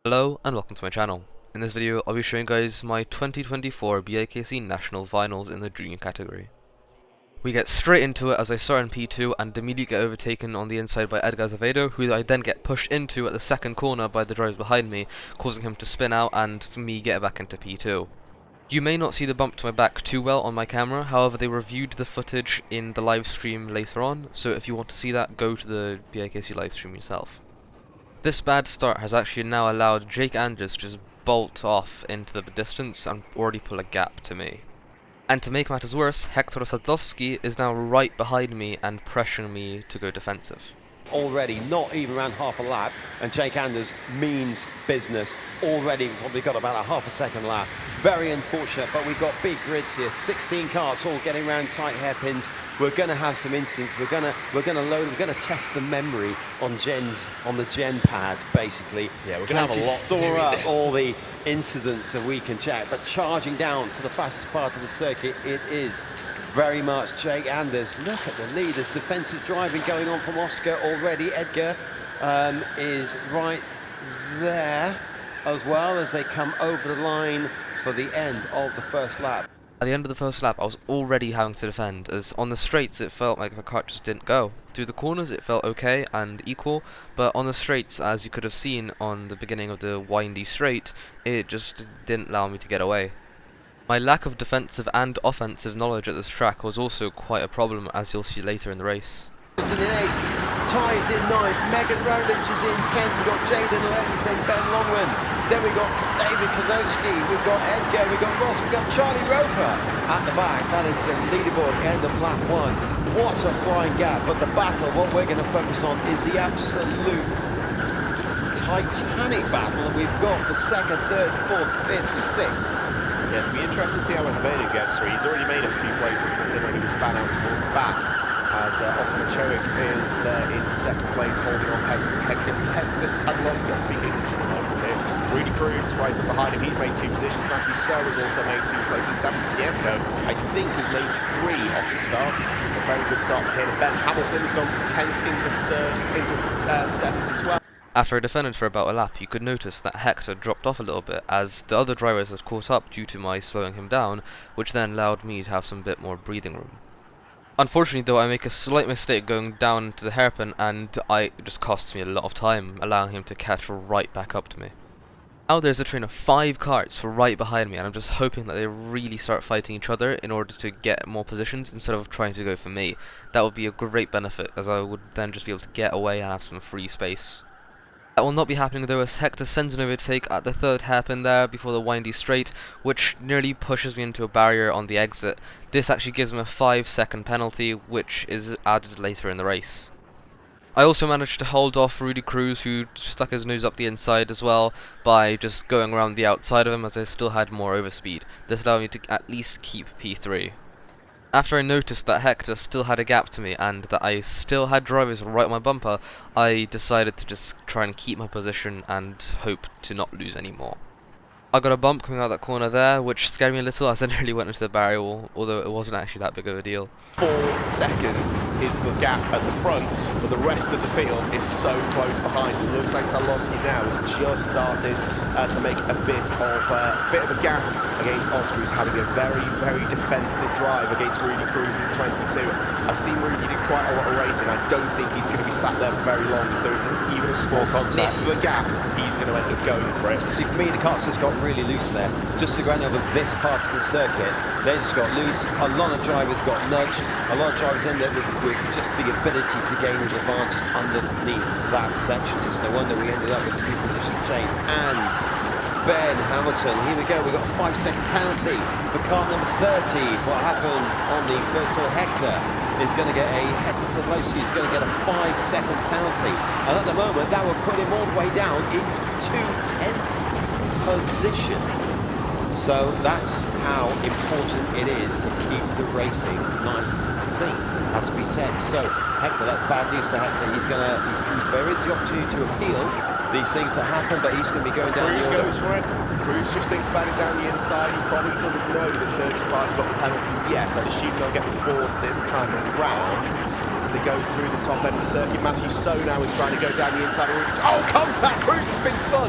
Hello and welcome to my channel. In this video I'll be showing you guys my 2024 BIKC National Finals in the junior category. We get straight into it as I start in P2 and immediately get overtaken on the inside by Edgar Azevedo, who I then get pushed into at the second corner by the drivers behind me, causing him to spin out and me get back into P2. You may not see the bump to my back too well on my camera, however they reviewed the footage in the live stream later on, so if you want to see that, go to the BIKC live stream yourself. This bad start has actually now allowed Jake Andrews to just bolt off into the distance and already pull a gap to me. And to make matters worse, Hector Sadlowski is now right behind me and pressuring me to go defensive. Already not even around half a lap, and Jake Anders means business already. He's probably got about a half a second lap. Very unfortunate, but we've got big grids here, 16 cars all getting around tight hairpins. We're going to have some incidents. We're going to load. We're going to test the memory on the gen pad, basically. Yeah, we're going to have a lot to do store with up this. all the incidents that we can check. But charging down to the fastest part of the circuit, it is very much Jake Anders. Look at the lead. There's defensive driving going on from Oscar already. Edgar is right there as well as they come over the line for the end of the first lap. At the end of the first lap I was already having to defend, as on the straights it felt like the car just didn't go. Through the corners it felt okay and equal, but on the straights, as you could have seen on the beginning of the windy straight, it just didn't allow me to get away. My lack of defensive and offensive knowledge at this track was also quite a problem, as you'll see later in the race. In 8th, Ty is in 9th, Megan Rowlich is in 10th, we've got Jaden 11th and Ben Longman. Then we've got David Konowski, we've got Edgar, we've got Ross, we've got Charlie Roper at the back. That is the leaderboard end of lap 1. What a flying gap, but the battle, what we're going to focus on is the absolute titanic battle that we've got for 2nd, 3rd, 4th, 5th and 6th. Yes, it'll be interesting to see how Azevedo gets through. He's already made up 2 places considering he was span out towards the back. As Oscar Chowick is there in 2nd place, holding off Hector Sadlowski. I'll speak English in a moment here. Rudy Cruz right up behind him. He's made 2 positions. Matthew Sow has also made 2 places. David Sniesko, I think, has made 3 off the start. It's a very good start for him. Ben Hamilton has gone from 10th into 3rd, into 7th as well. After I defended for about a lap, you could notice that Hector dropped off a little bit, as the other drivers had caught up due to my slowing him down, which then allowed me to have some bit more breathing room. Unfortunately though, I make a slight mistake going down to the hairpin, and it just costs me a lot of time, allowing him to catch right back up to me. Now there's a train of 5 karts right behind me, and I'm just hoping that they really start fighting each other in order to get more positions instead of trying to go for me. That would be a great benefit, as I would then just be able to get away and have some free space. That will not be happening though, as Hector sends an overtake at the 3rd hairpin there before the windy straight, which nearly pushes me into a barrier on the exit. This actually gives him a 5-second penalty, which is added later in the race. I also managed to hold off Rudy Cruz, who stuck his nose up the inside as well, by just going around the outside of him, as I still had more overspeed. This allowed me to at least keep P3. After I noticed that Hector still had a gap to me and that I still had drivers right on my bumper, I decided to just try and keep my position and hope to not lose any more. I got a bump coming out that corner there, which scared me a little as I nearly went into the barrier wall, although it wasn't actually that big of a deal. 4 seconds is the gap at the front, but the rest of the field is so close behind. It looks like Sadlowski now has just started to make a bit of a gap against Oscar, who's having a very, very defensive drive against Rudy Cruz in the 22. I've seen Rudy do quite a lot of racing. I don't think he's going to be sat there for very long. If there is even a small sniff of a gap, he's going to end up going for it. See, for me, the carts just got really loose there. Just to go over this part of the circuit, they just got loose. A lot of drivers got nudged. A lot of drivers ended up with just the ability to gain an advantage underneath that section. It's no wonder we ended up with a few position change. And Ben Hamilton, here we go. We've got a 5-second penalty for car number 30 for what happened on the first. So Hector is going to get Hector Sadlowski is going to get a 5-second penalty. And at the moment, that would put him all the way down into 10th position. So that's how important it is to keep the racing nice and clean, has to be said. So Hector, that's bad news for Hector. There is the opportunity to appeal these things that happen, but he's going to be going down Cruz the order. goes for it. Cruz just thinks about it down the inside. He probably doesn't know that 35's got the penalty yet. I'd assume they'll get the board this time around. as they go through the top end of the circuit. Matthew So now is trying to go down the inside of Rudy. Oh, contact! Cruz has been spun.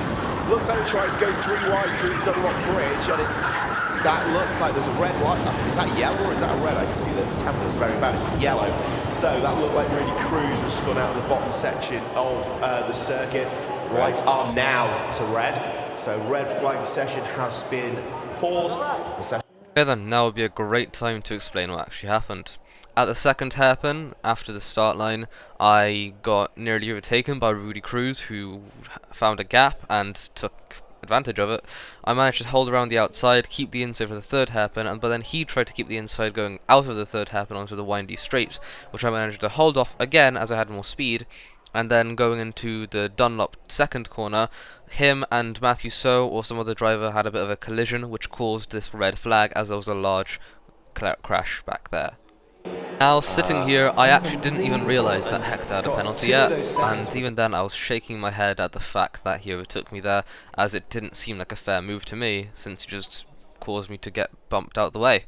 Looks like he tries to go 3 wide through the Dunlop Bridge, and that looks like there's a red light. Is that yellow or is that a red? I can see that the camera looks very bad. It's yellow. So that looked like Rudy Cruz was spun out of the bottom section of the circuit. The lights are now to red. So red flag session has been paused. The session. Okay then, now would be a great time to explain what actually happened. At the second hairpin, after the start line, I got nearly overtaken by Rudy Cruz, who found a gap and took advantage of it. I managed to hold around the outside, keep the inside for the third hairpin, but then he tried to keep the inside going out of the third hairpin onto the windy straight, which I managed to hold off again as I had more speed. And then going into the Dunlop second corner, him and Matthew So or some other driver had a bit of a collision, which caused this red flag as there was a large crash back there. Now, sitting here, I actually didn't even realise that Hector had a penalty yet, and even then I was shaking my head at the fact that he overtook me there, as it didn't seem like a fair move to me, since he just caused me to get bumped out the way.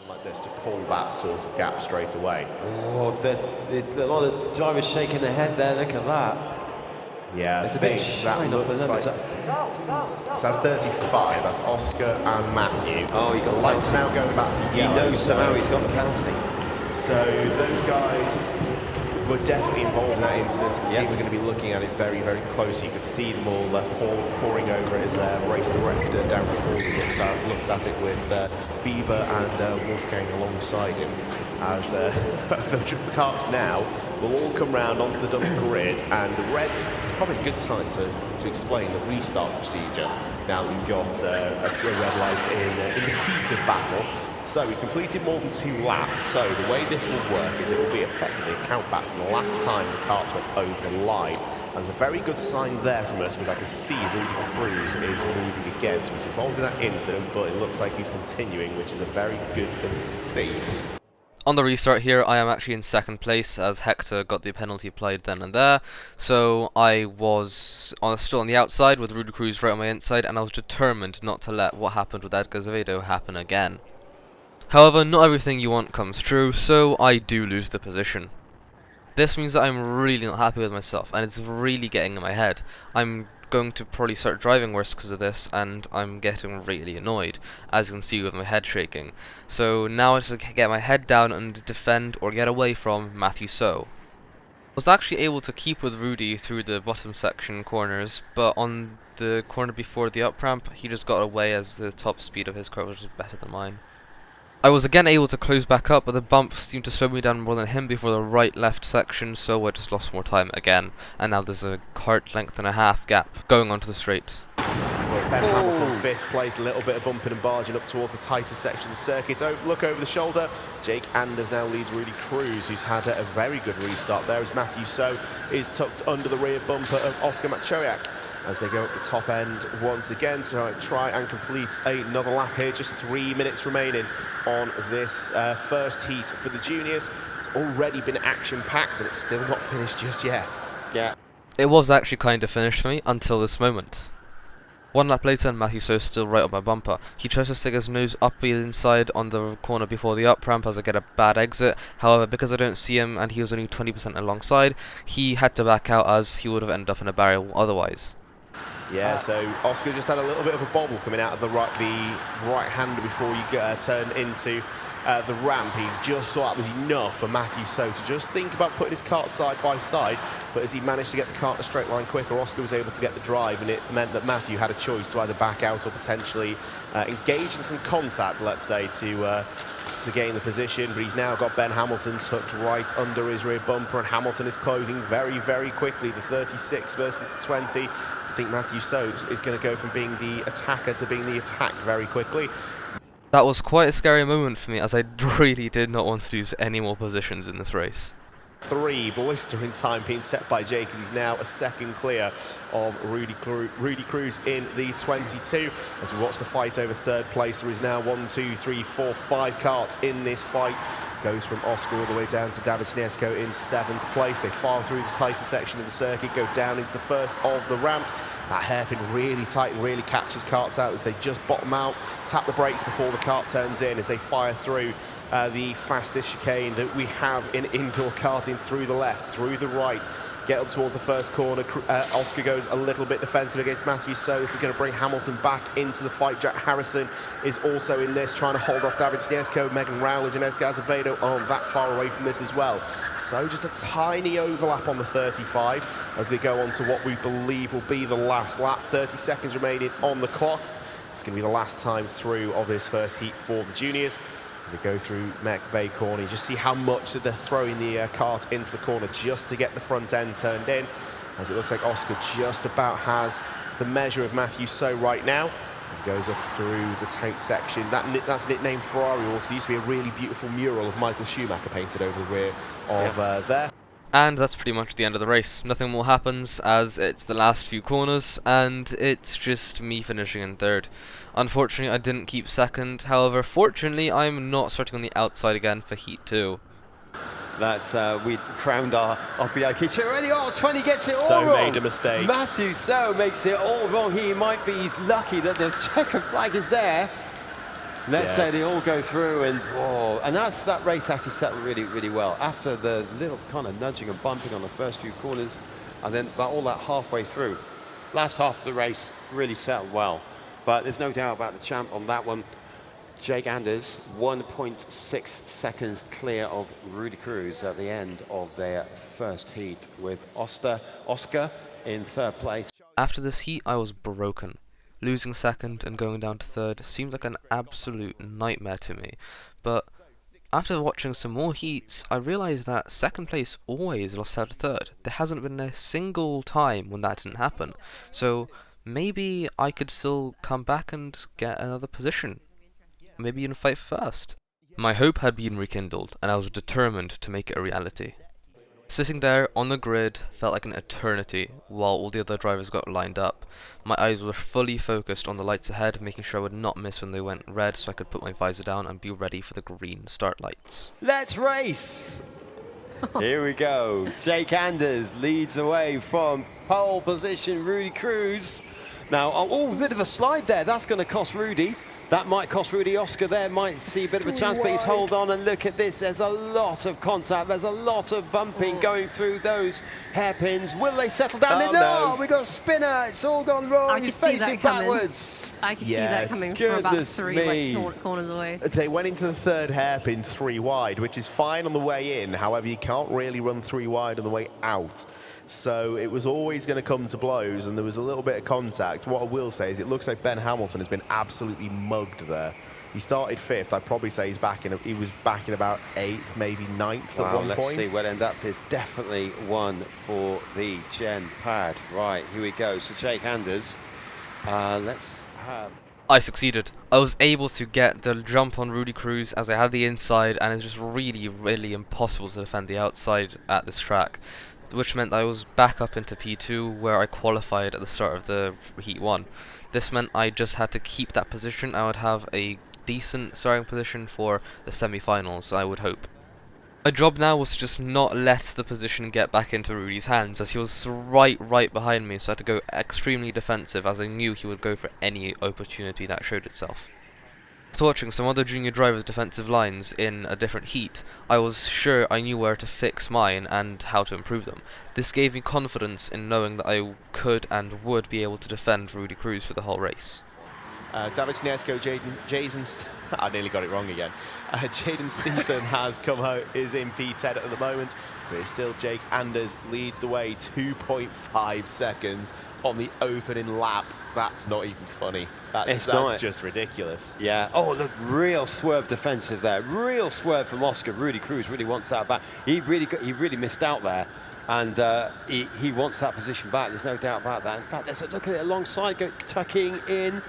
Like this to pull that sort of gap straight away. Oh, a lot of drivers shaking their head there. Look at that. Yeah, it's a bit shine off of them. Like, so that's 35. That's Oscar and Matthew. Oh, he's got the lights now going back to yellow. He knows somehow he's got the penalty. So those guys were definitely involved in that incident. The team are going to be looking at it very, very close. You could see them all pouring over it as race director Darren McCall looks at it with Bieber and Wolfgang alongside him. As the carts now will all come round onto the double grid, and the red, it's probably a good time to explain the restart procedure. Now we've got a red light in the heat of battle. So we've completed more than 2 laps, so the way this will work is it will be effectively a count back from the last time the carts went over the line. And there's a very good sign there from us, because I can see Rudy Cruz is moving again, so he's involved in that incident, but it looks like he's continuing, which is a very good thing to see. On the restart here, I am actually in second place, as Hector got the penalty applied then and there, so I was still on the outside with Rudy Cruz right on my inside, and I was determined not to let what happened with Edgar Zavedo happen again. However, not everything you want comes true, so I do lose the position. This means that I'm really not happy with myself, and it's really getting in my head. I'm going to probably start driving worse because of this, and I'm getting really annoyed, as you can see with my head shaking. So now I just get my head down and defend or get away from Matthew So. I was actually able to keep with Rudy through the bottom section corners, but on the corner before the up ramp, he just got away as the top speed of his car was just better than mine. I was again able to close back up, but the bump seemed to slow me down more than him before the right-left section, so I just lost more time again. And now there's a kart length and a half gap going onto the straight. Ben Hamilton, 5th place, a little bit of bumping and barging up towards the tighter section of the circuit. Oh, look over the shoulder. Jake Anders now leads Rudy Cruz, who's had a very good restart there, as Matthew So is tucked under the rear bumper of Oscar Machowiak, as they go up the top end once again to try and complete another lap here. Just 3 minutes remaining on this first heat for the juniors. It's already been action-packed, but it's still not finished just yet. Yeah. It was actually kind of finished for me until this moment. 1 lap later, and Matthew So is still right on my bumper. He tries to stick his nose up the inside on the corner before the up ramp as I get a bad exit. However, because I don't see him and he was only 20% alongside, he had to back out as he would have ended up in a barrier otherwise. Yeah, so Oscar just had a little bit of a bobble coming out of the right-hander before you turn into the ramp. He just saw that was enough for Matthew So to just think about putting his kart side by side, but as he managed to get the kart in a straight line quicker, Oscar was able to get the drive, and it meant that Matthew had a choice to either back out or potentially engage in some contact, let's say, to gain the position. But he's now got Ben Hamilton tucked right under his rear bumper, and Hamilton is closing very, very quickly. The 36 versus the 20. I think Matthew So is going to go from being the attacker to being the attacked very quickly. That was quite a scary moment for me, as I really did not want to lose any more positions in this race. 3 blistering time being set by Jake, as he's now a second clear of Rudy Cruz in the 22. As we watch the fight over third place, there is now 1, 2, 3, 4, 5 carts in this fight. Goes from Oscar all the way down to David Sniesko in 7th place. They file through the tighter section of the circuit, go down into the first of the ramps. That hairpin really tight and really catches carts out as they just bottom out, tap the brakes before the kart turns in as they fire through the fastest chicane that we have in indoor karting, through the left, through the right. Get up towards the first corner. Oscar goes a little bit defensive against Matthew So. This is going to bring Hamilton back into the fight. Jack Harrison is also in this, trying to hold off David Sniesko. Megan Rowledge and Edgar Azevedo aren't that far away from this as well. So just a tiny overlap on the 35 as we go on to what we believe will be the last lap. 30 seconds remaining on the clock. It's going to be the last time through of this first heat for the juniors. As they go through Mech Bay Corner, you just see how much that they're throwing the cart into the corner just to get the front end turned in, as it looks like Oscar just about has the measure of Matthew So right now, as he goes up through the tank section. That's nicknamed Ferrari Wall, because there used to be a really beautiful mural of Michael Schumacher painted over the rear of there. And that's pretty much the end of the race. Nothing more happens, as it's the last few corners, and it's just me finishing in third. Unfortunately, I didn't keep second. However, fortunately, I'm not starting on the outside again for Heat 2. That we crowned our BIKC already. Oh, 20 gets it all So wrong. made a mistake. Matthew So makes it all wrong. He might be lucky that the checker flag is there. Let's say they all go through, and that race actually settled really, really well. After the little kind of nudging and bumping on the first few corners, and then about all that halfway through. Last half of the race really settled well. But there's no doubt about the champ on that one. Jake Anders, 1.6 seconds clear of Rudy Cruz at the end of their first heat, with Oscar in third place. After this heat, I was broken. Losing second and going down to third seemed like an absolute nightmare to me, but after watching some more heats, I realised that second place always lost out to third. There hasn't been a single time when that didn't happen, so maybe I could still come back and get another position, maybe even fight for first. My hope had been rekindled, and I was determined to make it a reality. Sitting there on the grid felt like an eternity while all the other drivers got lined up. My eyes were fully focused on the lights ahead, making sure I would not miss when they went red so I could put my visor down and be ready for the green start lights. Let's race! Here we go. Jake Anders leads away from pole position, Rudy Cruz. Now, a bit of a slide there. That's going to cost Rudy. That might cost Rudy. Oscar there might see a bit of a chance, but he's hold on, and look at this. There's a lot of contact. There's a lot of bumping going through those hairpins. Will they settle down? No, we got a spinner. It's all gone wrong. He's facing backwards. I could see that coming from about three corners away. They went into the third hairpin 3 wide, which is fine on the way in. However, you can't really run 3 wide on the way out. So it was always going to come to blows, and there was a little bit of contact. What I will say is it looks like Ben Hamilton has been absolutely mugged there. He started 5th. I'd probably say he was back in about 8th, maybe 9th at one point. Let's see. Well, and that is definitely one for the Gen Pad. Right, here we go. So Jake Anders, let's have... I succeeded. I was able to get the jump on Rudy Cruz as I had the inside, and it's just really, really impossible to defend the outside at this track, which meant I was back up into P2 where I qualified at the start of the Heat 1. This meant I just had to keep that position. I would have a decent starting position for the semi-finals, I would hope. My job now was to just not let the position get back into Rudy's hands, as he was right behind me, so I had to go extremely defensive, as I knew he would go for any opportunity that showed itself. After watching some other junior drivers' defensive lines in a different heat, I was sure I knew where to fix mine and how to improve them. This gave me confidence in knowing that I could and would be able to defend Rudy Cruz for the whole race. David Sniesko, I nearly got it wrong again. Jaden Stephen has come out, is in P10 at the moment, but it's still Jake Anders leads the way, 2.5 seconds on the opening lap. That's not even funny. That's just ridiculous. Yeah. Oh, look, real swerve defensive there. Real swerve from Oscar. Rudy Cruz really wants that back. He really missed out there. And he wants that position back. There's no doubt about that. In fact, there's a look at it alongside, tucking in.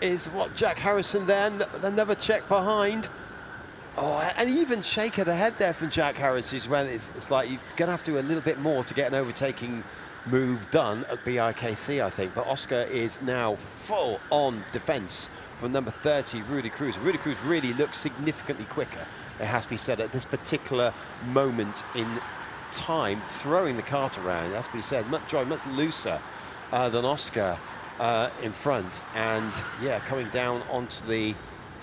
Is what Jack Harrison there, another check behind. Oh, and even shake of the head there from Jack Harrison when it's like you're going to have to do a little bit more to get an overtaking move done at BIKC, I think. But Oscar is now full on defense from number 30, Rudy Cruz. Rudy Cruz really looks significantly quicker, it has to be said, at this particular moment in time, throwing the kart around. It has to be said, much looser than Oscar in front, and yeah, coming down onto the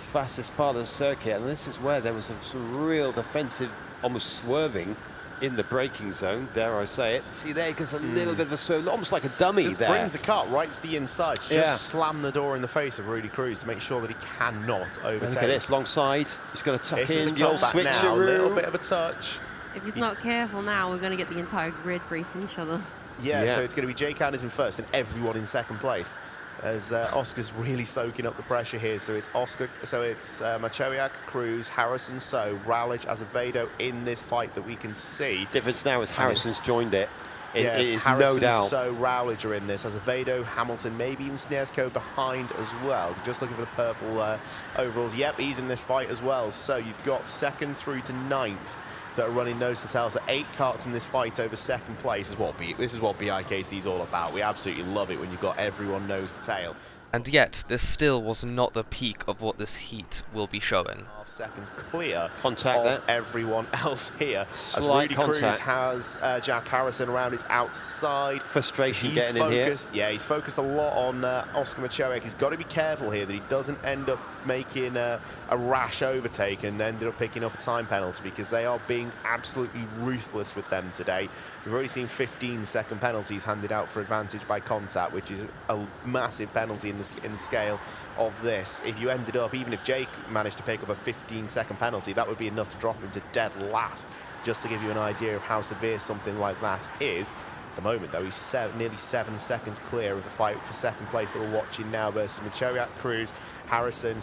fastest part of the circuit, and this is where there was some real defensive, almost swerving in the braking zone, dare I say it. See there, he gets a little bit of a swerve, almost like a dummy just there. Brings the car right to the inside to just slam the door in the face of Rudy Cruz to make sure that he cannot overtake. Look at this, long side. He's going to tuck This in is the old switcheroo. a little bit of a touch. If he's not careful now, we're going to get the entire grid racing each other. Yeah, so it's going to be Jake Anders in first and everyone in second place, as Oscar's really soaking up the pressure here. So it's Machowiak, Cruz, Harrison, Rowledge, Azevedo in this fight that we can see. Difference now is Harrison's joined it. It is Harrison, no doubt. Rowledge are in this. Azevedo, Hamilton, maybe even Snesko behind as well. Just looking for the purple overalls. Yep, he's in this fight as well. So you've got second through to ninth that are running nose to tail. So 8 karts in this fight over second place. This is what BIKC is all about. We absolutely love it when you've got everyone nose to tail. And yet, this still was not the peak of what this heat will be showing. 2.5 seconds clear Contact of there. Everyone else here. Slight as Rudy Cruz contact. has Jack Harrison around his outside. Frustration He's getting in here. Yeah, he's focused a lot on Oscar Machowiak. He's got to be careful here that he doesn't end up making a rash overtake and ended up picking up a time penalty, because they are being absolutely ruthless with them today. We've already seen 15-second penalties handed out for advantage by contact, which is a massive penalty in the scale of this. If you ended up, even if Jake managed to pick up a 15-second penalty, that would be enough to drop him to dead last, just to give you an idea of how severe something like that is. At the moment, though, he's nearly 7 seconds clear of the fight for second place that we're watching now versus Machowiak, Cruz, Harrison,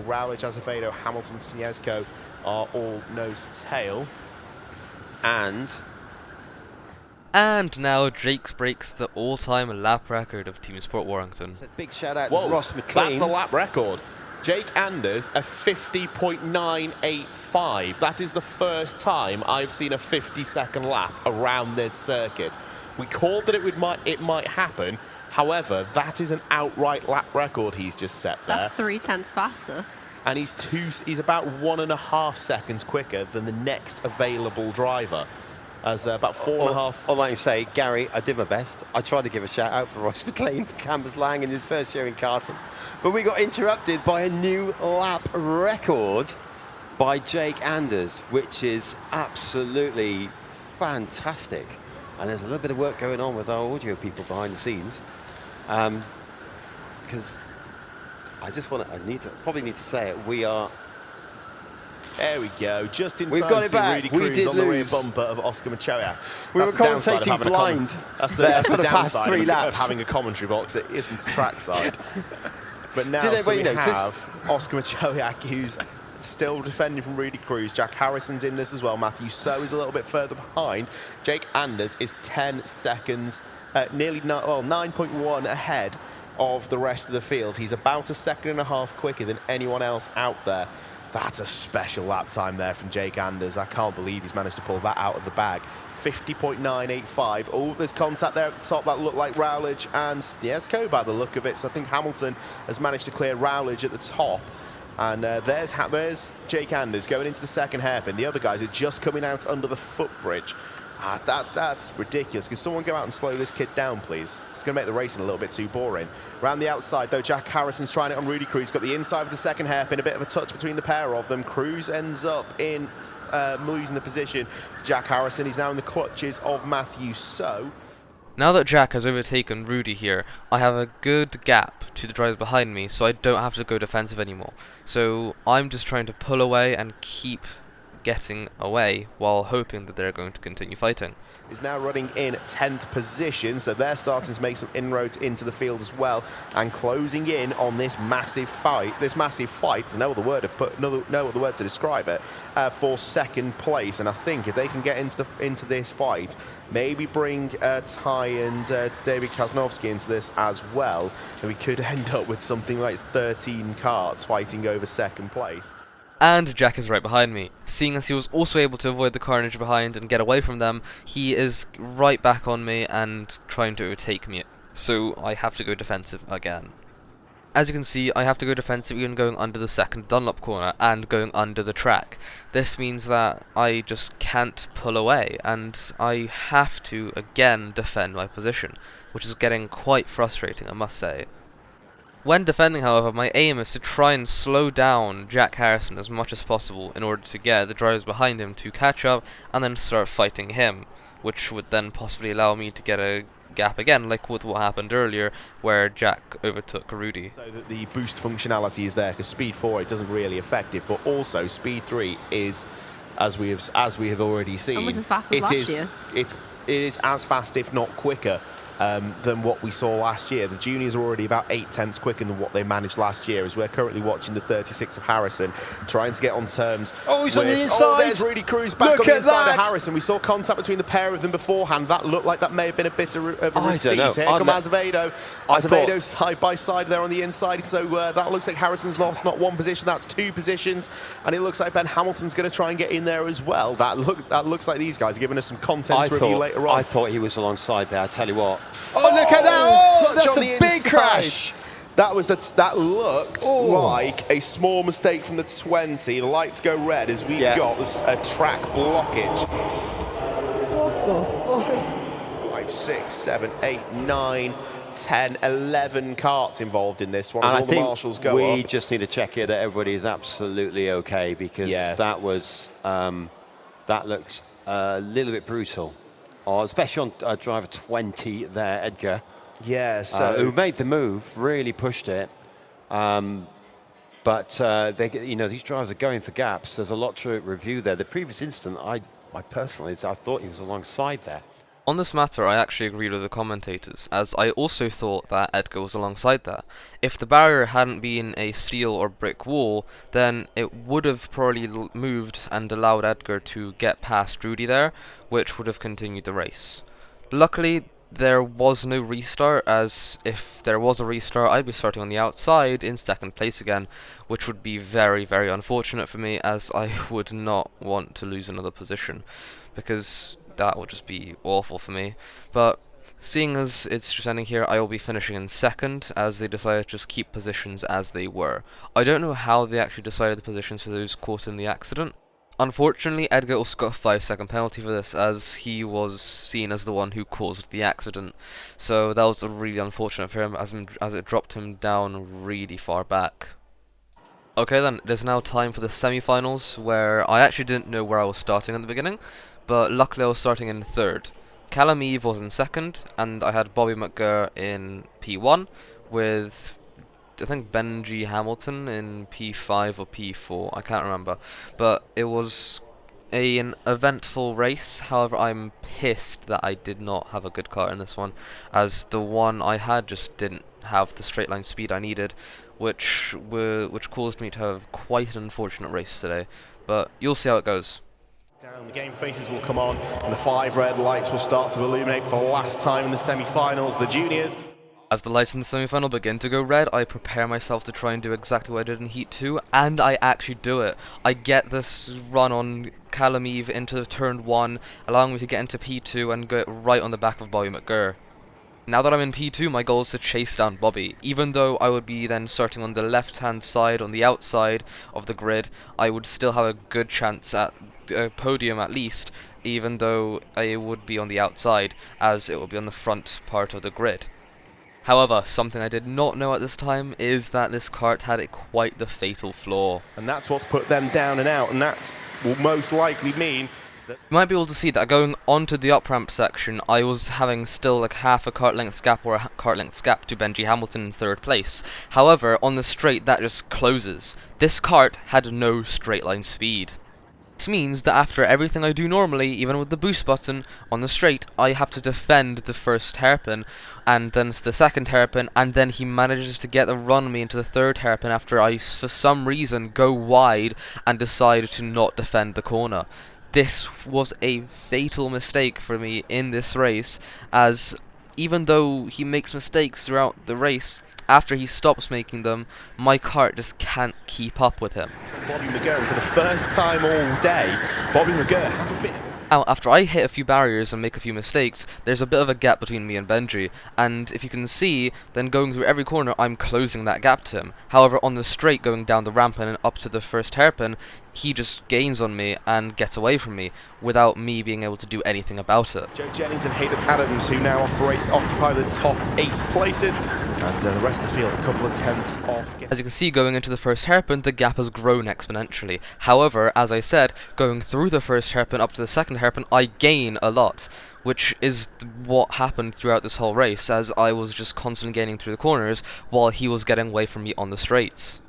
Rowledge, Azevedo, Hamilton, Snesko are all nose to tail. And now Jake breaks the all-time lap record of Team Sport Warrington. So big shout out Whoa, to Ross McLean. that's a lap record. Jake Anders, a 50.985. That is the first time I've seen a 50-second lap around this circuit. We called that it might happen. However, that is an outright lap record he's just set there. That's 3/10 faster. And he's about 1.5 seconds quicker than the next available driver. As about 4.5. All I can say, Gary, I did my best. I tried to give a shout out for Ross McLean for Canvas Lang in his first year in karting, but we got interrupted by a new lap record by Jake Anders, which is absolutely fantastic. And there's a little bit of work going on with our audio people behind the scenes, because I probably need to say it. We are. There we go, just in We've time got to it see back. Rudy We Cruz did on the rear lose. bumper of Oscar Machowiak. We were commentating blind That's there the for the past downside 3 of laps. having a commentary box that isn't trackside. But now Did so we anybody notice? have Oscar Machowiak, who's still defending from Rudy Cruz. Jack Harrison's in this as well. Matthew So is a little bit further behind. Jake Anders is 10 seconds, nearly 9.1 ahead of the rest of the field. He's about 1.5 seconds quicker than anyone else out there. That's a special lap time there from Jake Anders. I can't believe he's managed to pull that out of the bag. 50.985. Oh, there's contact there at the top. That looked like Rowledge and Snesko by the look of it. So I think Hamilton has managed to clear Rowledge at the top. And there's Jake Anders going into the second hairpin. The other guys are just coming out under the footbridge. That's ridiculous. Can someone go out and slow this kid down, please? It's going to make the racing a little bit too boring. Around the outside, though, Jack Harrison's trying it on Rudy Cruz. Got the inside of the second hairpin, a bit of a touch between the pair of them. Cruz ends up in losing the position. Jack Harrison is now in the clutches of Matthew So. Now that Jack has overtaken Rudy here, I have a good gap to the drivers behind me, so I don't have to go defensive anymore. So I'm just trying to pull away and keep getting away while hoping that they're going to continue fighting. Is now running in 10th position, so they're starting to make some inroads into the field as well, and closing in on this massive fight. There's no other word to describe it, for second place. And I think if they can get into this fight, maybe bring Ty and David Kaznovsky into this as well, then we could end up with something like 13 karts fighting over second place. And Jack is right behind me. Seeing as he was also able to avoid the carnage behind and get away from them, he is right back on me and trying to overtake me. So I have to go defensive again. As you can see, I have to go defensive even going under the second Dunlop corner and going under the track. This means that I just can't pull away, and I have to again defend my position, which is getting quite frustrating, I must say. When defending, however, my aim is to try and slow down Jack Harrison as much as possible in order to get the drivers behind him to catch up and then start fighting him, which would then possibly allow me to get a gap again, like with what happened earlier, where Jack overtook Rudy. So that the boost functionality is there, because Speed 4, it doesn't really affect it, but also Speed 3 is, as we have already seen, almost as fast as last year. It is as fast, if not quicker, than what we saw last year. The juniors are already about 8/10 quicker than what they managed last year, as we're currently watching the 36 of Harrison trying to get on terms. Oh, he's on the inside. Oh, there's Rudy Cruz back Look on the at inside that. of Harrison. We saw contact between the pair of them beforehand. That looked like that may have been a bit of a receipt. know. Here comes Azevedo. Azevedo thought- side by side there on the inside. So that looks like Harrison's lost not one position, that's 2 positions. And it looks like Ben Hamilton's going to try and get in there as well. That looks like these guys are giving us some content to review later on. I thought he was alongside there, I tell you what. Oh, look at that! Oh, Touch that's on a the big inside. crash. That looked like a small mistake from the 20. The lights go red as we got a track blockage. 5, 6, 7, 8, 9, 10, 11 karts involved in this one. And As I all the think marshals go we up. just need to check here that everybody is absolutely okay, because that was that looked a little bit brutal, especially on driver 20 there, Edgar. Yeah, so who made the move, really pushed it, but these drivers are going for gaps. There's a lot to review there. The previous incident, I personally thought he was alongside there. On this matter, I actually agreed with the commentators, as I also thought that Edgar was alongside that. If the barrier hadn't been a steel or brick wall, then it would have probably moved and allowed Edgar to get past Rudy there, which would have continued the race. Luckily, there was no restart, as if there was a restart, I'd be starting on the outside in second place again, which would be very, very unfortunate for me, as I would not want to lose another position, because that would just be awful for me. But seeing as it's just ending here, I will be finishing in second, as they decided to just keep positions as they were. I don't know how they actually decided the positions for those caught in the accident. Unfortunately, Edgar also got a 5-second penalty for this, as he was seen as the one who caused the accident. So that was really unfortunate for him, as it dropped him down really far back. Okay then, it is now time for the semi-finals, where I actually didn't know where I was starting at the beginning, but luckily I was starting in third. Callum Eve was in second, and I had Bobby McGurr in P1, with I think Benji Hamilton in P5 or P4, I can't remember. But it was an eventful race. However, I'm pissed that I did not have a good car in this one, as the one I had just didn't have the straight line speed I needed, which caused me to have quite an unfortunate race today. But you'll see how it goes. Down, the game faces will come on, and the 5 red lights will start to illuminate for the last time in the semi-finals. The juniors. As the lights in the semi-final begin to go red, I prepare myself to try and do exactly what I did in Heat 2, and I actually do it. I get this run on Callum Eve into turn 1, allowing me to get into P2 and get right on the back of Bobby McGurr. Now that I'm in P2, my goal is to chase down Bobby. Even though I would be then starting on the left-hand side, on the outside of the grid, I would still have a good chance at a podium at least, even though I would be on the outside, as it would be on the front part of the grid. However, something I did not know at this time is that this kart had quite the fatal flaw. And that's what's put them down and out, and that will most likely mean that You might be able to see that going onto the up-ramp section, I was having still like half a kart length gap or a kart length gap to Benji Hamilton in third place. However, on the straight, that just closes. This kart had no straight line speed. This means that after everything I do normally, even with the boost button on the straight, I have to defend the first hairpin, and then the second hairpin, and then he manages to get the run on me into the third hairpin after I, for some reason, go wide and decide to not defend the corner. This was a fatal mistake for me in this race, as even though he makes mistakes throughout the race, after he stops making them, my kart just can't keep up with him. Bobby McGurr, for the first time all day, Bobby McGurr has a bit. Now, after I hit a few barriers and make a few mistakes, there's a bit of a gap between me and Benji, and if you can see, then going through every corner, I'm closing that gap to him. However, on the straight, going down the ramp and up to the first hairpin, he just gains on me and gets away from me, without me being able to do anything about it. Joe Jennings and Hayden Adams, who now occupy the top 8 places, and the rest of the field a couple of tenths off. As you can see, going into the first hairpin, the gap has grown exponentially. However, as I said, going through the first hairpin up to the second hairpin, I gain a lot, which is what happened throughout this whole race, as I was just constantly gaining through the corners while he was getting away from me on the straights.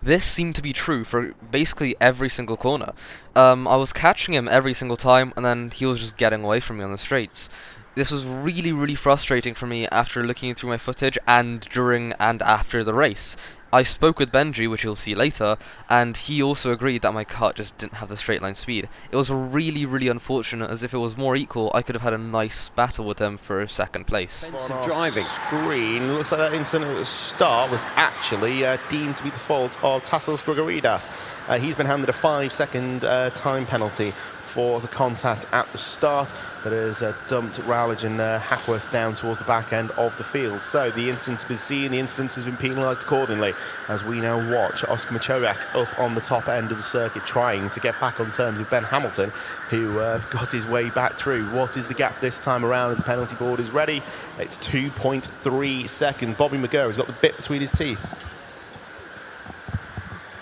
This seemed to be true for basically every single corner. I was catching him every single time, and then he was just getting away from me on the straights. This was really, really frustrating for me after looking through my footage and during and after the race. I spoke with Benji, which you'll see later, and he also agreed that my cut just didn't have the straight line speed. It was really, really unfortunate, as if it was more equal, I could have had a nice battle with him for second place. Driving. Screen, looks like that incident at the start was actually deemed to be the fault of Tassos Grigoridas. He's been handed a 5-second time penalty for the contact at the start that has dumped Rowledge and Hackworth down towards the back end of the field. So the incident's been seen, the incident has been penalised accordingly, as we now watch Oscar Machowiak up on the top end of the circuit trying to get back on terms with Ben Hamilton, who got his way back through. What is the gap this time around as the penalty board is ready? It's 2.3 seconds. Bobby McGurr has got the bit between his teeth.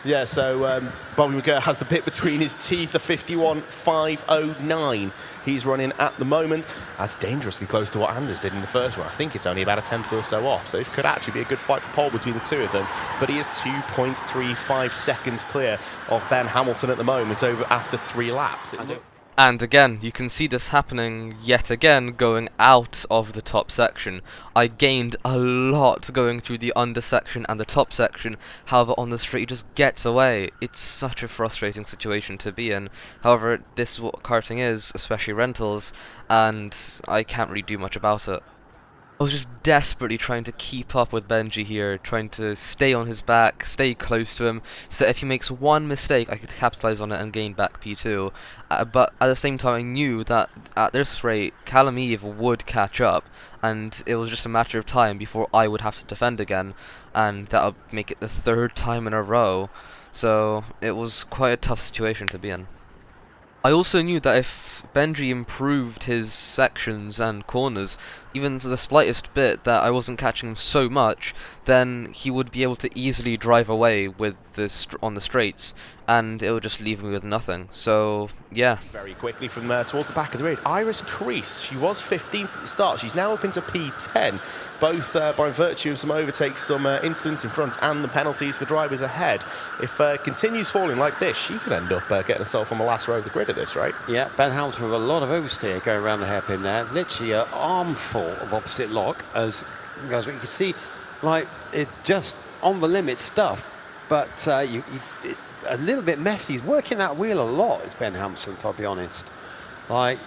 Yeah, so Bobby McGurr has the bit between his teeth, a 51.509 he's running at the moment. That's dangerously close to what Anders did in the first one. I think it's only about a tenth or so off, so this could actually be a good fight for pole between the two of them. But he is 2.35 seconds clear of Ben Hamilton at the moment after 3 laps. And again, you can see this happening yet again going out of the top section. I gained a lot going through the under section and the top section, however on the straight he just gets away. It's such a frustrating situation to be in. However, this is what karting is, especially rentals, and I can't really do much about it. I was just desperately trying to keep up with Benji here, trying to stay on his back, stay close to him, so that if he makes one mistake I could capitalise on it and gain back P2. But at the same time I knew that at this rate Callum Eve would catch up, and it was just a matter of time before I would have to defend again, and that would make it the 3rd time in a row. So it was quite a tough situation to be in. I also knew that if Benji improved his sections and corners, even to the slightest bit, that I wasn't catching him so much, then he would be able to easily drive away with on the straights, and it would just leave me with nothing. So, yeah. Very quickly from towards the back of the grid, Iris Crease, she was 15th at the start, she's now up into P10, both by virtue of some overtakes, some incidents in front, and the penalties for drivers ahead. If continues falling like this, she could end up getting herself on the last row of the grid of this, right? Yeah, Ben Hamilton with a lot of oversteer going around the hairpin there, literally an armful of opposite lock, as you can see, like it just on the limit stuff, but it's a little bit messy. He's working that wheel a lot, is Ben Hamilton, if I'll be honest. But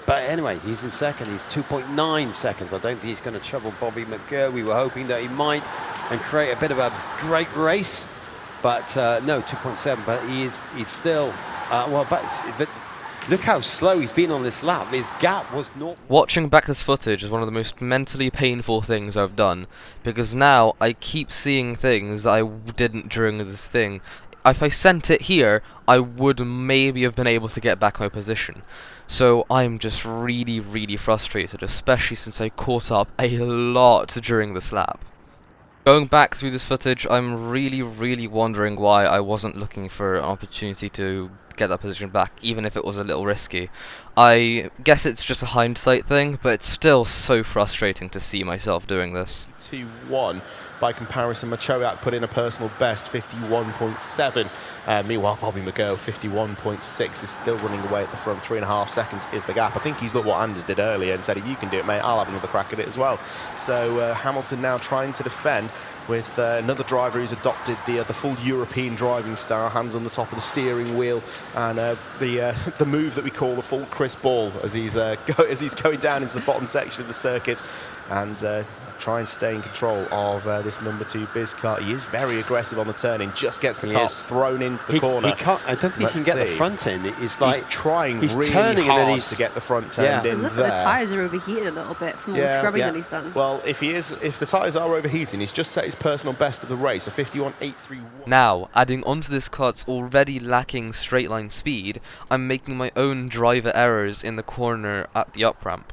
anyway, he's in second. He's 2.9 seconds. I don't think he's going to trouble Bobby McGurr. We were hoping that he might and create a bit of a great race, but no, 2.7. But he's still look how slow he's been on this lap. His gap was not. Watching back this footage is one of the most mentally painful things I've done, because now I keep seeing things that I didn't during this thing. If I sent it here, I would maybe have been able to get back my position. So I'm just really, really frustrated, especially since I caught up a lot during this lap. Going back through this footage, I'm really, really wondering why I wasn't looking for an opportunity to get that position back, even if it was a little risky. I guess it's just a hindsight thing, but it's still so frustrating to see myself doing this. 2-1. By comparison, Machowiak put in a personal best, 51.7. Meanwhile, Bobby McGurr, 51.6, is still running away at the front. 3.5 seconds is the gap. I think he's looked what Anders did earlier and said, if you can do it, mate, I'll have another crack at it as well. So Hamilton now trying to defend with another driver who's adopted the full European driving style, hands on the top of the steering wheel, and the move that we call the full Chris Ball as he's going down into the bottom section of the circuit, and try and stay in control of this number 2 Biz car. He is very aggressive on the turning, just gets the car thrown into the corner. He can't, I don't think he can get the front end. It's like he's trying he's really turning hard and then he's to get the front end in. It looks there. like the tyres are overheated a little bit from all the scrubbing that he's done. Well, if the tyres are overheating, he's just set his personal best of the race, a 51.831. Now, adding onto this car's already lacking straight line speed, I'm making my own driver errors in the corner at the up ramp.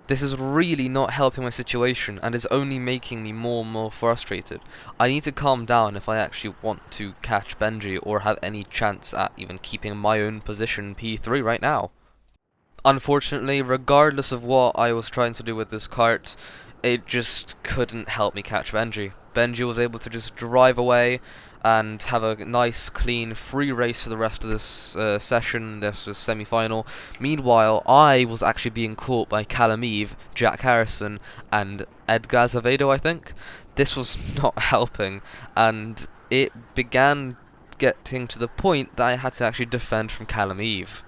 This is really not helping my situation and is only making me more and more frustrated. I need to calm down if I actually want to catch Benji or have any chance at even keeping my own position P3 right now. Unfortunately, regardless of what I was trying to do with this kart, it just couldn't help me catch Benji. Benji was able to just drive away and have a nice, clean, free race for the rest of this session, this semi-final. Meanwhile, I was actually being caught by Callum Eve, Jack Harrison, and Edgar Azevedo, I think. This was not helping, and it began getting to the point that I had to actually defend from Callum Eve.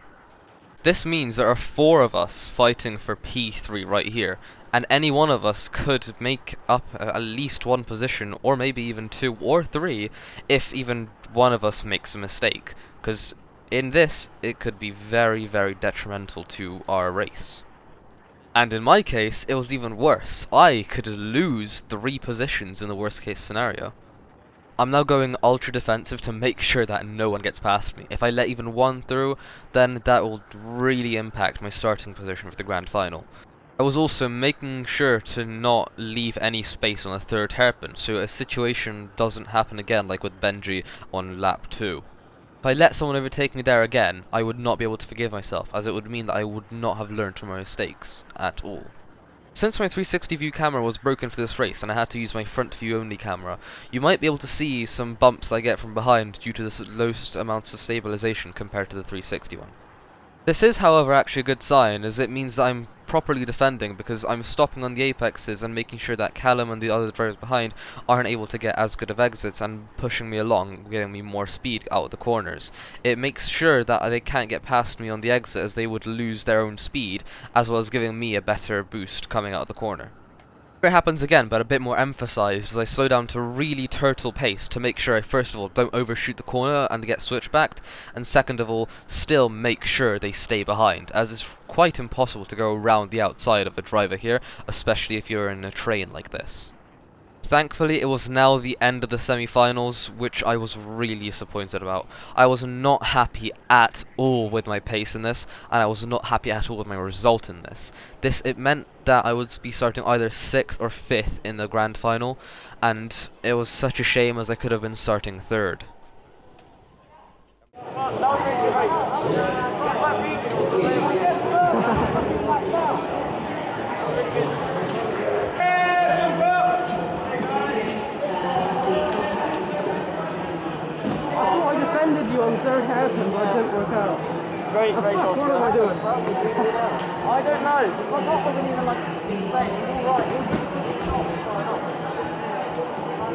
This means there are 4 of us fighting for P3 right here, and any one of us could make up at least one position, or maybe even 2 or 3, if even one of us makes a mistake, because in this, it could be very, very detrimental to our race. And in my case, it was even worse. I could lose 3 positions in the worst case scenario. I'm now going ultra defensive to make sure that no one gets past me. If I let even one through, then that will really impact my starting position for the grand final. I was also making sure to not leave any space on the 3rd hairpin, so a situation doesn't happen again like with Benji on lap 2. If I let someone overtake me there again, I would not be able to forgive myself, as it would mean that I would not have learned from my mistakes at all. Since my 360 view camera was broken for this race and I had to use my front view only camera, you might be able to see some bumps I get from behind due to the low amounts of stabilization compared to the 360 one. This is, however, actually a good sign, as it means that I'm properly defending, because I'm stopping on the apexes and making sure that Callum and the other drivers behind aren't able to get as good of exits and pushing me along, giving me more speed out of the corners. It makes sure that they can't get past me on the exit, as they would lose their own speed, as well as giving me a better boost coming out of the corner. It happens again, but a bit more emphasized, as I slow down to really turtle pace to make sure I first of all don't overshoot the corner and get switchbacked, and second of all still make sure they stay behind, as it's quite impossible to go around the outside of a driver here, especially if you're in a train like this. Thankfully, it was now the end of the semi-finals, which I was really disappointed about. I was not happy at all with my pace in this, and I was not happy at all with my result in this. It meant that I would be starting either 6th or 5th in the grand final, and it was such a shame, as I could have been starting 3rd. You on 3rd hairpin, but it didn't work out. Great race, Oscar. What am I doing? I don't know. My top wasn't even like insane. It was alright. It was just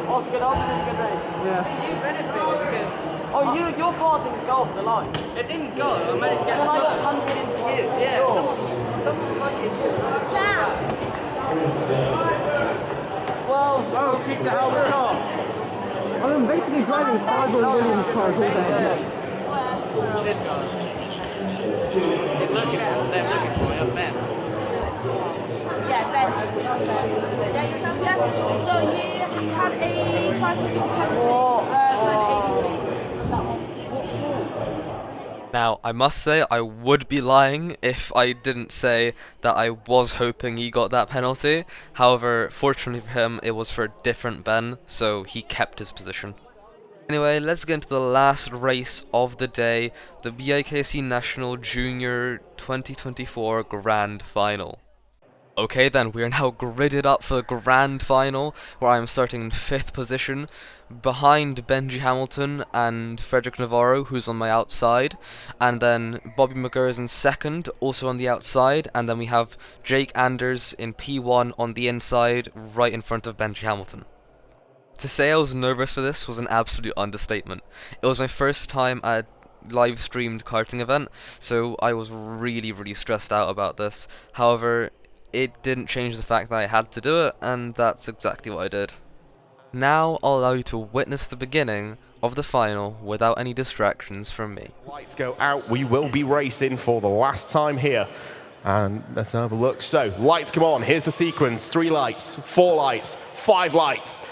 Oscar, that was a really good race. Yeah. You benefited because... Oh, your car didn't go off the line. It didn't go. I managed to get... And then I got punted into you. Yeah. Someone punted into you. Well... Oh, keep the helmet off. I'm basically driving Cyber Williams cars all day. This car. He's looking at them. They're looking for me. That's Ben. Yeah, Ben. Yeah, yourself, yeah. So you had a 5-second penalty for ABC. That one. Now, I must say, I would be lying if I didn't say that I was hoping he got that penalty. However, fortunately for him, it was for a different Ben, so he kept his position. Anyway, let's get into the last race of the day, the BIKC National Junior 2024 Grand Final. Okay then, we are now gridded up for the grand final, where I am starting in 5th position, behind Benji Hamilton and Frederick Navarro, who's on my outside, and then Bobby McGurr is in 2nd, also on the outside, and then we have Jake Anders in P1 on the inside, right in front of Benji Hamilton. To say I was nervous for this was an absolute understatement. It was my first time at a live streamed karting event, so I was really stressed out about this. However, it didn't change the fact that I had to do it, and that's exactly what I did. Now I'll allow you to witness the beginning of the final without any distractions from me. Lights go out. We will be racing for the last time here. And let's have a look. So, lights come on. Here's the sequence. 3 lights, 4 lights, 5 lights.